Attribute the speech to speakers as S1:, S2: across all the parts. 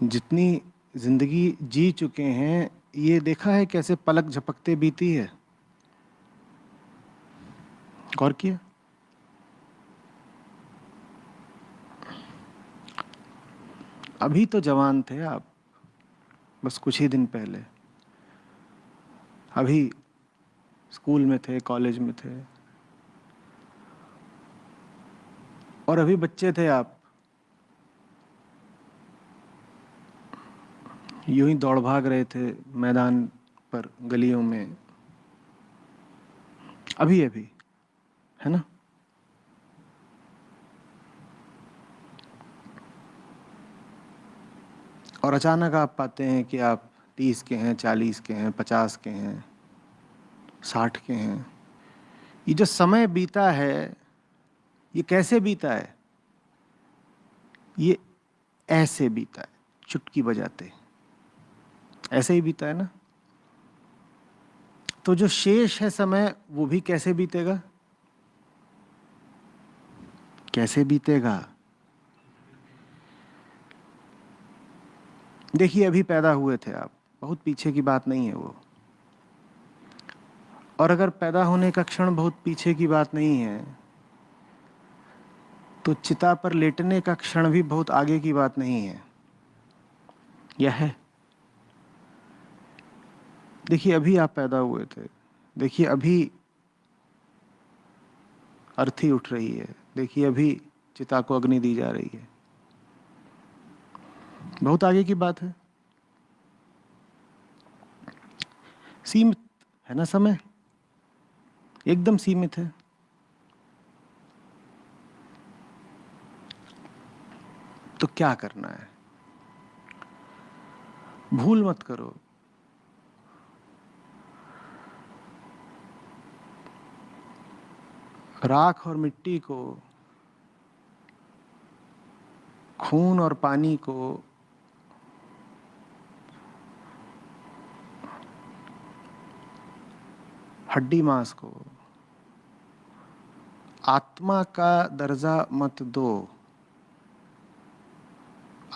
S1: जितनी जिंदगी जी चुके हैं, ये देखा है कैसे पलक झपकते बीती है? गौर किया? अभी तो जवान थे आप, बस कुछ ही दिन पहले। अभी स्कूल में थे, कॉलेज में थे, और अभी बच्चे थे आप। यूं ही दौड़ भाग रहे थे मैदान पर, गलियों में। अभी अभी, है ना? और अचानक आप पाते हैं कि आप 30 के हैं, 40 के हैं, 50 के हैं, 60 के हैं। ये जो समय बीता है, ये कैसे बीता है? ये ऐसे बीता है, चुटकी बजाते। ऐसे ही बीता है ना? तो जो शेष है समय, वो भी कैसे बीतेगा? कैसे बीतेगा? देखिए, अभी पैदा हुए थे आप, बहुत पीछे की बात नहीं है वो। और अगर पैदा होने का क्षण बहुत पीछे की बात नहीं है, तो चिता पर लेटने का क्षण भी बहुत आगे की बात नहीं है। यह है। देखिए, अभी आप पैदा हुए थे। देखिए, अभी अर्थी उठ रही है। देखिए, अभी चिता को अग्नि दी जा रही है। बहुत आगे की बात है। सीमित है ना समय? एकदम सीमित है। तो क्या करना है? भूल मत करो। राख और मिट्टी को, खून और पानी को, हड्डी मांस को, आत्मा का दर्जा मत दो।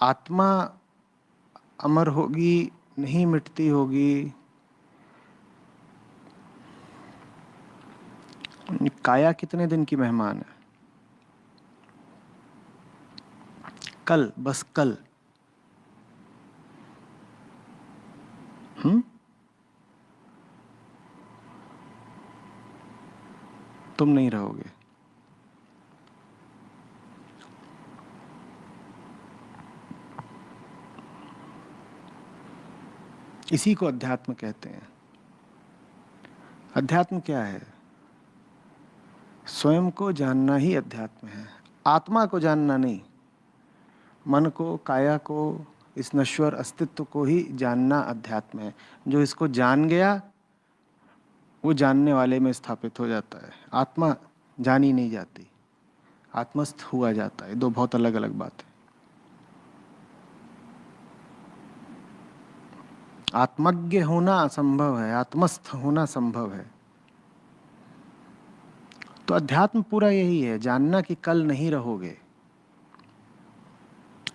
S1: आत्मा अमर होगी, नहीं मिटती होगी। काया कितने दिन की मेहमान है? कल, बस कल। हम्म? तुम नहीं रहोगे। इसी को अध्यात्म कहते हैं। अध्यात्म क्या है? स्वयं को जानना ही अध्यात्म है। आत्मा को जानना नहीं। मन को, काया को, इस नश्वर अस्तित्व को ही जानना अध्यात्म है। जो इसको जान गया, वो जानने वाले में स्थापित हो जाता है। आत्मा जानी नहीं जाती, आत्मस्थ हुआ जाता है। दो बहुत अलग अलग बात है। आत्मज्ञ होना असंभव है, आत्मस्थ होना संभव है। तो अध्यात्म पूरा यही है, जानना कि कल नहीं रहोगे।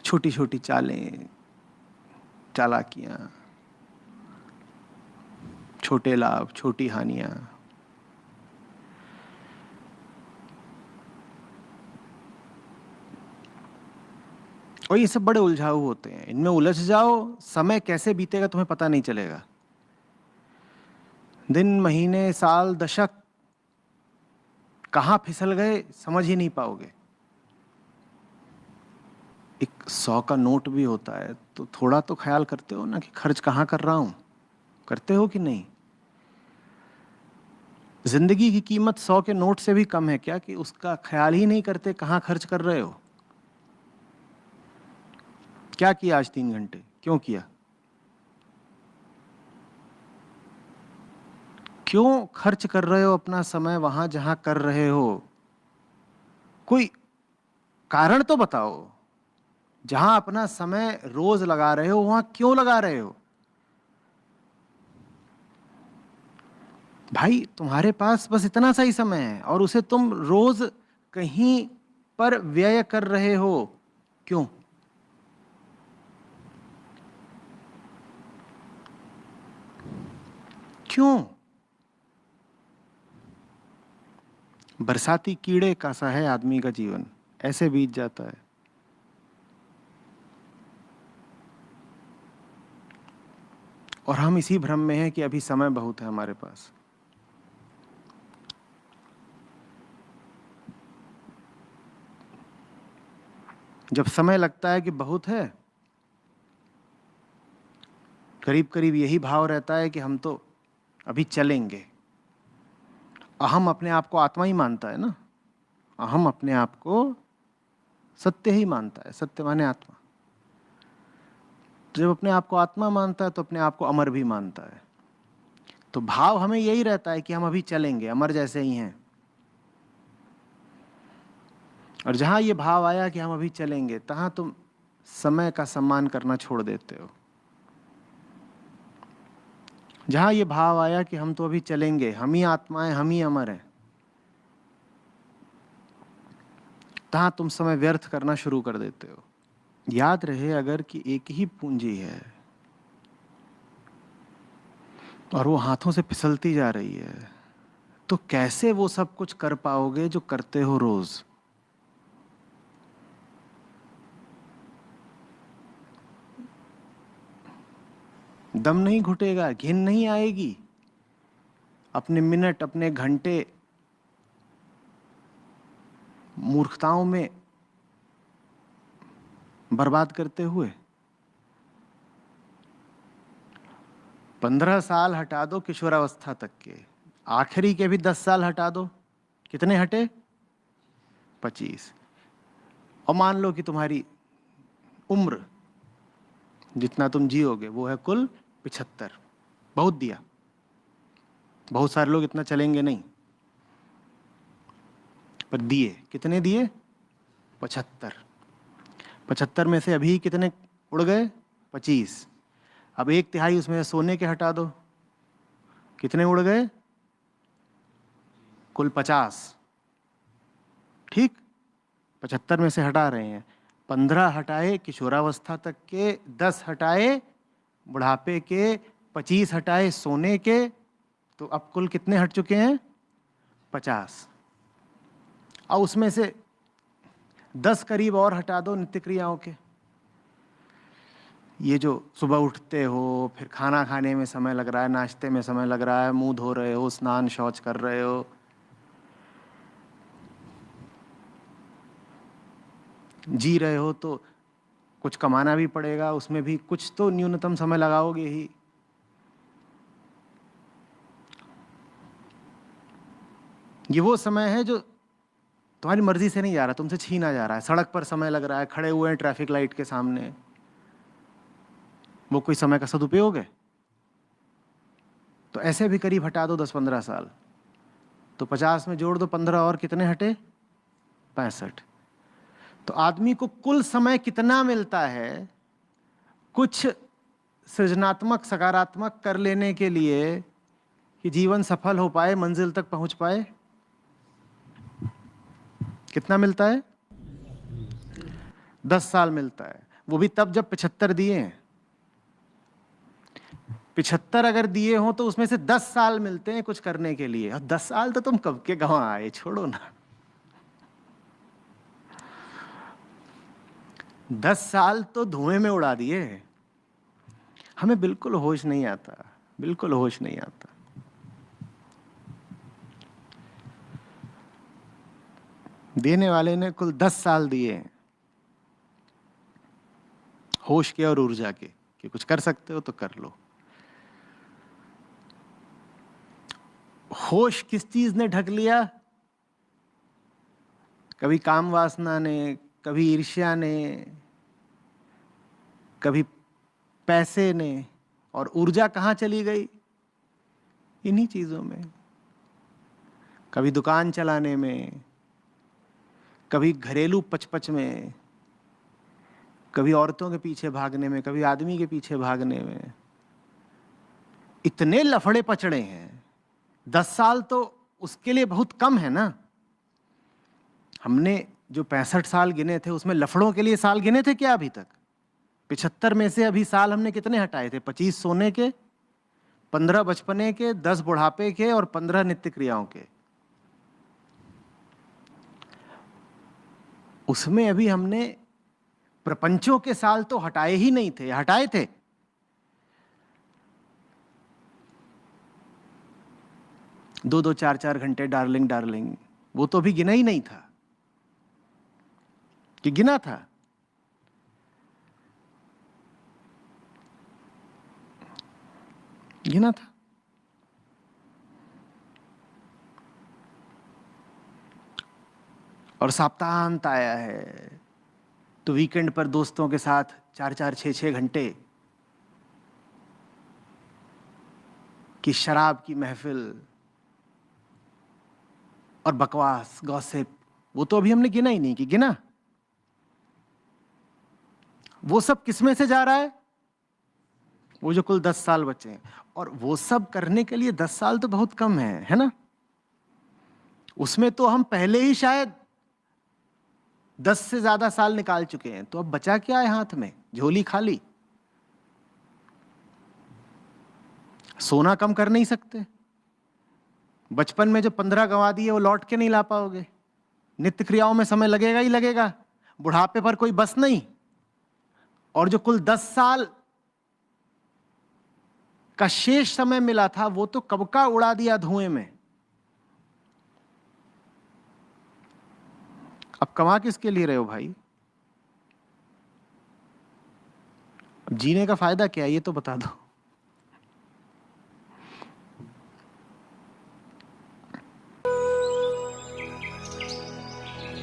S1: छोटी छोटी चालें, चालाकियां, छोटे लाभ, छोटी हानियां। और ये सब बड़े उलझाऊ होते हैं। इनमें उलझ जाओ, समय कैसे बीतेगा तुम्हें पता नहीं चलेगा। दिन, महीने, साल, दशक कहाँ फिसल गए समझ ही नहीं पाओगे। एक 100 का नोट भी होता है, तो थोड़ा तो ख्याल करते हो ना कि खर्च कहाँ कर रहा हूं। करते हो कि नहीं? जिंदगी की कीमत 100 के नोट से भी कम है क्या, कि उसका ख्याल ही नहीं करते कहाँ खर्च कर रहे हो? क्या किया आज 3 घंटे? क्यों किया? क्यों खर्च कर रहे हो अपना समय वहां जहां कर रहे हो? कोई कारण तो बताओ। जहां अपना समय रोज लगा रहे हो, वहां क्यों लगा रहे हो? भाई, तुम्हारे पास बस इतना सा ही समय है और उसे तुम रोज कहीं पर व्यय कर रहे हो। क्यों? क्यों? बरसाती कीड़े का सा है आदमी का जीवन, ऐसे बीत जाता है। और हम इसी भ्रम में हैं कि अभी समय बहुत है हमारे पास। जब समय लगता है कि बहुत है, करीब करीब यही भाव रहता है कि हम तो अभी चलेंगे। अहम अपने आप को आत्मा ही मानता है ना, अहम अपने आप को सत्य ही मानता है, सत्य माने आत्मा। जब अपने आप को आत्मा मानता है तो अपने आप को अमर भी मानता है। तो भाव हमें यही रहता है कि हम अभी चलेंगे, अमर जैसे ही हैं। और जहां ये भाव आया कि हम अभी चलेंगे, तहां तुम समय का सम्मान करना छोड़ देते हो। जहां ये भाव आया कि हम तो अभी चलेंगे, हम ही आत्मा है, हम ही अमर हैं, तहां तुम समय व्यर्थ करना शुरू कर देते हो। याद रहे अगर कि एक ही पूंजी है और वो हाथों से फिसलती जा रही है, तो कैसे वो सब कुछ कर पाओगे जो करते हो रोज? दम नहीं घुटेगा, घिन नहीं आएगी, अपने मिनट, अपने घंटे मूर्खताओं में बर्बाद करते हुए? 15 साल हटा दो किशोरावस्था तक के, आखिरी के भी 10 साल हटा दो, कितने हटे? 25। और मान लो कि तुम्हारी उम्र जितना तुम जियोगे वो है कुल 75। बहुत दिया, बहुत सारे लोग इतना चलेंगे नहीं, पर दिए, कितने दिए? 75। 75 में से अभी कितने उड़ गए? 25। अब 1/3 उसमें सोने के हटा दो, कितने उड़ गए? कुल 50। ठीक, 75 में से हटा रहे हैं, 15 हटाए किशोरावस्था तक के, 10 हटाए बुढ़ापे के, 25 हटाए सोने के, तो अब कुल कितने हट चुके हैं? 50। और उसमें से 10 करीब और हटा दो नित्य क्रियाओं के। ये जो सुबह उठते हो, फिर खाना खाने में समय लग रहा है, नाश्ते में समय लग रहा है, मुंह धो रहे हो, स्नान शौच कर रहे हो, जी रहे हो, तो कुछ कमाना भी पड़ेगा, उसमें भी कुछ तो न्यूनतम समय लगाओगे ही। ये वो समय है जो तुम्हारी मर्जी से नहीं जा रहा, तुमसे छीना जा रहा है। सड़क पर समय लग रहा है, खड़े हुए हैं ट्रैफिक लाइट के सामने, वो कोई समय का सदुपयोग है? तो ऐसे भी करीब हटा दो 10-15 साल, तो 50 में जोड़ दो 15 और, कितने हटे? 65। तो आदमी को कुल समय कितना मिलता है कुछ सृजनात्मक, सकारात्मक कर लेने के लिए कि जीवन सफल हो पाए, मंजिल तक पहुंच पाए? कितना मिलता है? 10 साल मिलता है, वो भी तब जब 75 दिए हैं। 75 अगर दिए हो तो उसमें से 10 साल मिलते हैं कुछ करने के लिए, और 10 साल तो तुम कब के गंवा आए, छोड़ो ना। 10 साल तो धुएं में उड़ा दिए। हमें बिल्कुल होश नहीं आता, बिल्कुल होश नहीं आता। देने वाले ने कुल 10 साल दिए हैं होश के और ऊर्जा के, कि कुछ कर सकते हो तो कर लो। होश किस चीज ने ढक लिया? कभी काम वासना ने, कभी ईर्ष्या ने, कभी पैसे ने, और ऊर्जा कहाँ चली गई? इन्हीं चीजों में। कभी दुकान चलाने में, कभी घरेलू पचपच में, कभी औरतों के पीछे भागने में, कभी आदमी के पीछे भागने में। इतने लफड़े पचड़े हैं, 10 साल तो उसके लिए बहुत कम है ना। हमने जो 65 साल गिने थे उसमें लफड़ों के लिए साल गिने थे क्या अभी तक? 75 में से अभी साल हमने कितने हटाए थे? 25 सोने के, 15 बचपने के, 10 बुढ़ापे के और 15 नित्य क्रियाओं के। उसमें अभी हमने प्रपंचों के साल तो हटाए ही नहीं थे, हटाए थे? दो दो चार चार घंटे डार्लिंग डार्लिंग, वो तो अभी गिना ही नहीं था कि गिना था? गिना था। और सप्ताहांत आया है तो वीकेंड पर दोस्तों के साथ 4-4 6-6 घंटे की शराब की महफिल और बकवास, गॉसिप, वो तो अभी हमने गिना ही नहीं कि गिना? वो सब किसमें से जा रहा है? वो जो कुल 10 साल बचे हैं। और वो सब करने के लिए 10 साल तो बहुत कम है ना? उसमें तो हम पहले ही शायद 10 से ज्यादा साल निकाल चुके हैं। तो अब बचा क्या है हाथ में? झोली खाली। सोना कम कर नहीं सकते। बचपन में जो 15 गंवा दिए वो लौट के नहीं ला पाओगे। नित्य क्रियाओं में समय लगेगा ही लगेगा। बुढ़ापे पर कोई बस नहीं। और जो कुल 10 साल का शेष समय मिला था वो तो कब का उड़ा दिया धुएं में। अब कमा किसके लिए रहे हो भाई? अब जीने का फायदा क्या है ये तो बता दो।